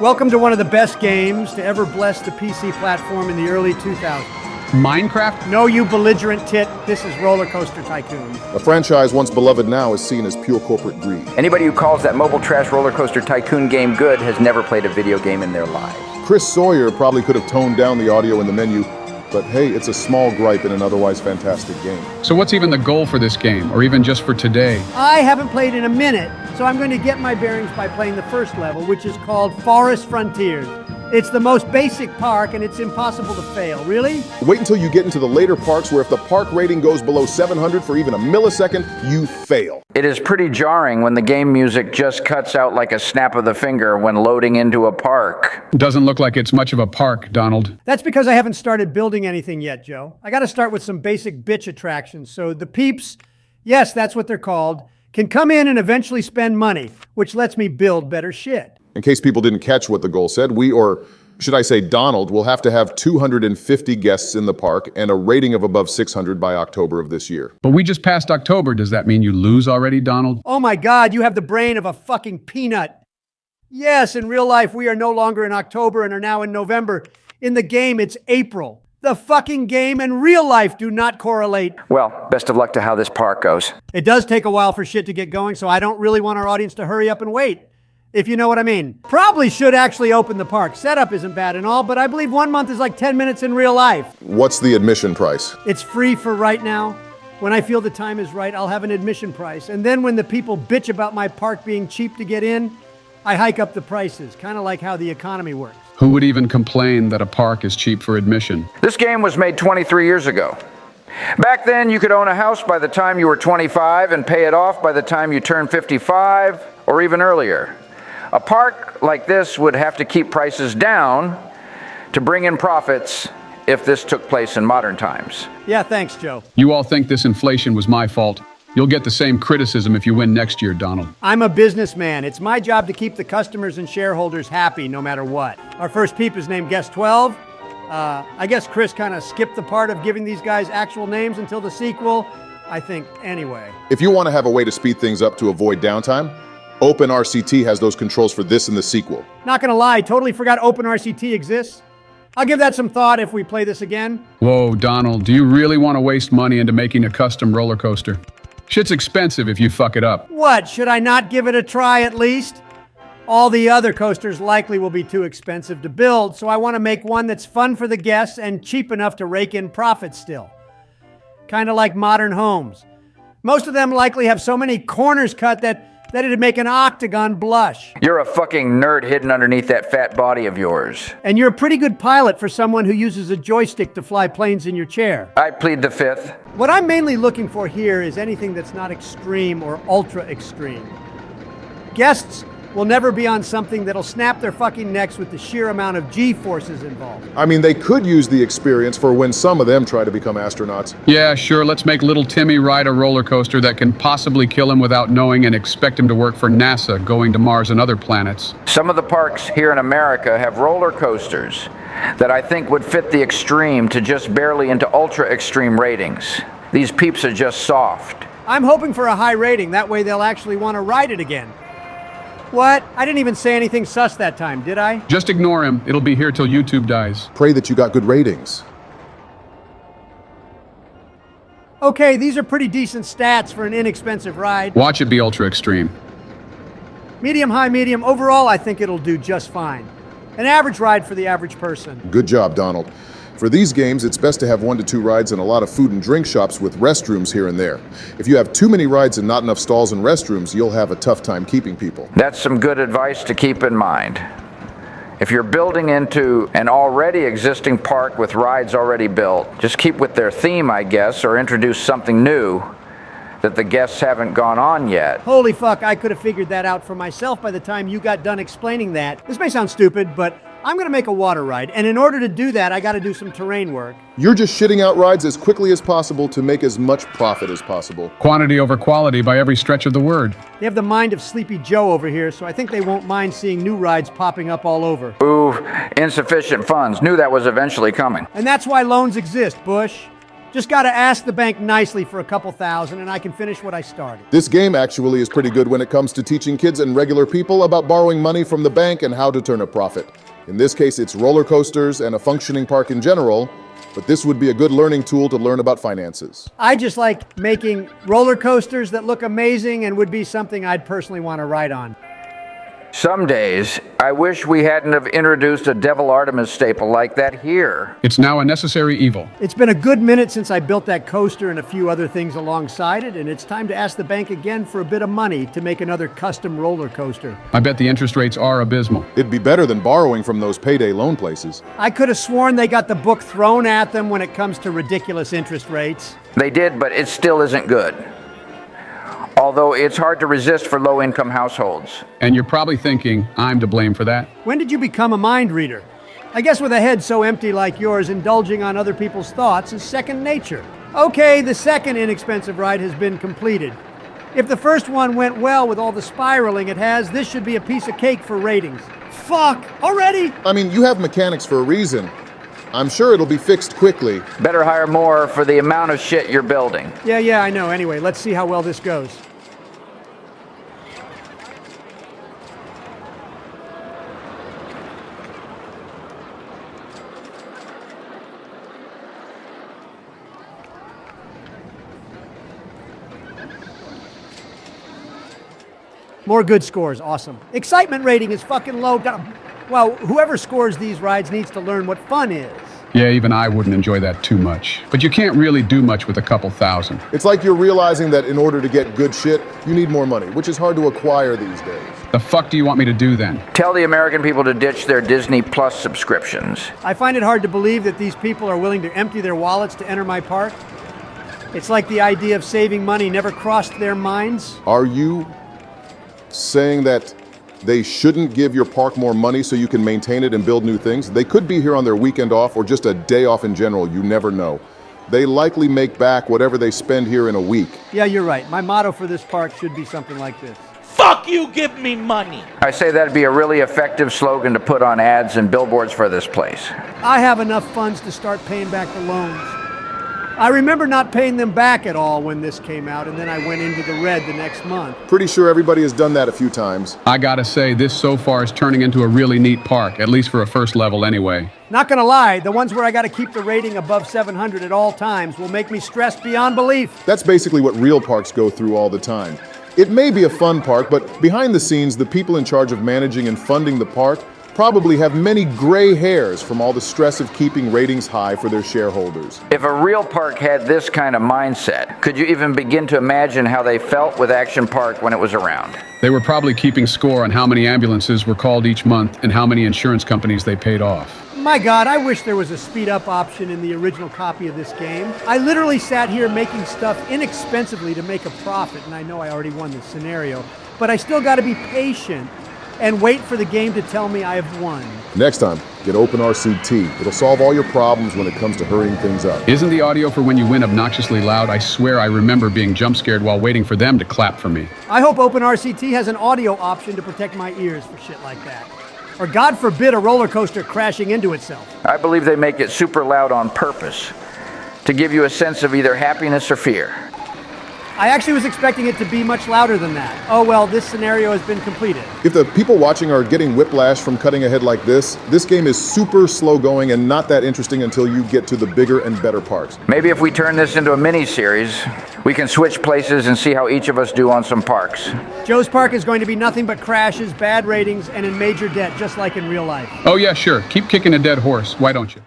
Welcome to one of the best games to ever bless the PC platform in the early 2000s. Minecraft? No, you belligerent tit. This is Rollercoaster Tycoon. A franchise once beloved now is seen as pure corporate greed. Anybody who calls that mobile trash Rollercoaster Tycoon game good has never played a video game in their lives. Chris Sawyer probably could have toned down the audio in the menu, but hey, it's a small gripe in an otherwise fantastic game. So what's even the goal for this game, or even just for today? I haven't played in a minute, so I'm going to get my bearings by playing the first level, which is called Forest Frontiers. It's the most basic park, and it's impossible to fail. Really? Wait until you get into the later parks where if the park rating goes below 700 for even a millisecond, you fail. It is pretty jarring when the game music just cuts out like a snap of the finger when loading into a park. Doesn't look like it's much of a park, Donald. That's because I haven't started building anything yet, Joe. I got to start with some basic bitch attractions, so the peeps, yes, that's what they're called, can come in and eventually spend money, which lets me build better shit. In case people didn't catch what the goal said, we, or should I say Donald, will have to have 250 guests in the park and a rating of above 600 by October of this year. But we just passed October. Does that mean you lose already, Donald? Oh my God, you have the brain of a fucking peanut. Yes, in real life, we are no longer in October and are now in November. In the game, it's April. The fucking game and real life do not correlate. Well, best of luck to how this park goes. It does take a while for shit to get going, so I don't really want our audience to hurry up and wait. If you know what I mean. Probably should actually open the park. Setup isn't bad and all, but I believe 1 month is like 10 minutes in real life. What's the admission price? It's free for right now. When I feel the time is right, I'll have an admission price. And then when the people bitch about my park being cheap to get in, I hike up the prices, kind of like how the economy works. Who would even complain that a park is cheap for admission? This game was made 23 years ago. Back then, you could own a house by the time you were 25 and pay it off by the time you turned 55 or even earlier. A park like this would have to keep prices down to bring in profits if this took place in modern times. Yeah, thanks, Joe. You all think this inflation was my fault. You'll get the same criticism if you win next year, Donald. I'm a businessman. It's my job to keep the customers and shareholders happy no matter what. Our first peep is named Guest 12. I guess Chris kind of skipped the part of giving these guys actual names until the sequel. I think, anyway. If you want to have a way to speed things up to avoid downtime, OpenRCT has those controls for this in the sequel. Not gonna lie, totally forgot OpenRCT exists. I'll give that some thought if we play this again. Whoa, Donald, do you really want to waste money into making a custom roller coaster? Shit's expensive if you fuck it up. What, should I not give it a try at least? All the other coasters likely will be too expensive to build, so I want to make one that's fun for the guests and cheap enough to rake in profits still. Kind of like modern homes. Most of them likely have so many corners cut that it'd make an octagon blush. You're a fucking nerd hidden underneath that fat body of yours. And you're a pretty good pilot for someone who uses a joystick to fly planes in your chair. I plead the fifth. What I'm mainly looking for here is anything that's not extreme or ultra extreme. Guests will never be on something that'll snap their fucking necks with the sheer amount of G-forces involved. I mean, they could use the experience for when some of them try to become astronauts. Yeah, sure, let's make little Timmy ride a roller coaster that can possibly kill him without knowing and expect him to work for NASA, going to Mars and other planets. Some of the parks here in America have roller coasters that I think would fit the extreme to just barely into ultra extreme ratings. These peeps are just soft. I'm hoping for a high rating, that way they'll actually want to ride it again. What? I didn't even say anything sus that time, did I? Just ignore him. It'll be here till YouTube dies. Pray that you got good ratings. Okay, these are pretty decent stats for an inexpensive ride. Watch it be ultra extreme. Medium, high, medium. Overall, I think it'll do just fine. An average ride for the average person. Good job, Donald. For these games, it's best to have 1 to 2 rides and a lot of food and drink shops with restrooms here and there. If you have too many rides and not enough stalls and restrooms, you'll have a tough time keeping people. That's some good advice to keep in mind. If you're building into an already existing park with rides already built, just keep with their theme, I guess, or introduce something new that the guests haven't gone on yet. Holy fuck, I could have figured that out for myself by the time you got done explaining that. This may sound stupid, but I'm gonna make a water ride, and in order to do that, I gotta do some terrain work. You're just shitting out rides as quickly as possible to make as much profit as possible. Quantity over quality by every stretch of the word. They have the mind of Sleepy Joe over here, so I think they won't mind seeing new rides popping up all over. Ooh, insufficient funds. Knew that was eventually coming. And that's why loans exist, Bush. Just got to ask the bank nicely for a couple thousand and I can finish what I started. This game actually is pretty good when it comes to teaching kids and regular people about borrowing money from the bank and how to turn a profit. In this case, it's roller coasters and a functioning park in general, but this would be a good learning tool to learn about finances. I just like making roller coasters that look amazing and would be something I'd personally want to ride on. Some days, I wish we hadn't have introduced a Devil Artemis staple like that here. It's now a necessary evil. It's been a good minute since I built that coaster and a few other things alongside it, and it's time to ask the bank again for a bit of money to make another custom roller coaster. I bet the interest rates are abysmal. It'd be better than borrowing from those payday loan places. I could have sworn they got the book thrown at them when it comes to ridiculous interest rates. They did, but it still isn't good. Although it's hard to resist for low-income households. And you're probably thinking, I'm to blame for that. When did you become a mind reader? I guess with a head so empty like yours, indulging on other people's thoughts is second nature. Okay, the second inexpensive ride has been completed. If the first one went well with all the spiraling it has, this should be a piece of cake for ratings. Fuck, already? I mean, you have mechanics for a reason. I'm sure it'll be fixed quickly. Better hire more for the amount of shit you're building. Yeah, I know. Anyway, let's see how well this goes. More good scores, awesome. Excitement rating is fucking low. Well, whoever scores these rides needs to learn what fun is. Yeah, even I wouldn't enjoy that too much. But you can't really do much with a couple thousand. It's like you're realizing that in order to get good shit, you need more money, which is hard to acquire these days. The fuck do you want me to do then? Tell the American people to ditch their Disney Plus subscriptions. I find it hard to believe that these people are willing to empty their wallets to enter my park. It's like the idea of saving money never crossed their minds. Are you saying that they shouldn't give your park more money so you can maintain it and build new things? They could be here on their weekend off or just a day off in general. You never know. They likely make back whatever they spend here in a week. Yeah, you're right. My motto for this park should be something like this. Fuck you, give me money. I say that'd be a really effective slogan to put on ads and billboards for this place. I have enough funds to start paying back the loans. I remember not paying them back at all when this came out, and then I went into the red the next month. Pretty sure everybody has done that a few times. I gotta say, this so far is turning into a really neat park, at least for a first level anyway. Not gonna lie, the ones where I gotta keep the rating above 700 at all times will make me stressed beyond belief. That's basically what real parks go through all the time. It may be a fun park, but behind the scenes, the people in charge of managing and funding the park probably have many gray hairs from all the stress of keeping ratings high for their shareholders. If a real park had this kind of mindset, could you even begin to imagine how they felt with Action Park when it was around? They were probably keeping score on how many ambulances were called each month and how many insurance companies they paid off. My God, I wish there was a speed-up option in the original copy of this game. I literally sat here making stuff inexpensively to make a profit, and I know I already won this scenario, but I still gotta be patient and wait for the game to tell me I have won. Next time, get OpenRCT. It'll solve all your problems when it comes to hurrying things up. Isn't the audio for when you win obnoxiously loud? I swear I remember being jump scared while waiting for them to clap for me. I hope OpenRCT has an audio option to protect my ears for shit like that. Or God forbid a roller coaster crashing into itself. I believe they make it super loud on purpose to give you a sense of either happiness or fear. I actually was expecting it to be much louder than that. Oh well, this scenario has been completed. If the people watching are getting whiplash from cutting ahead like this game is super slow going and not that interesting until you get to the bigger and better parts. Maybe if we turn this into a mini-series, we can switch places and see how each of us do on some parks. Joe's Park is going to be nothing but crashes, bad ratings, and in major debt, just like in real life. Oh yeah, sure. Keep kicking a dead horse. Why don't you?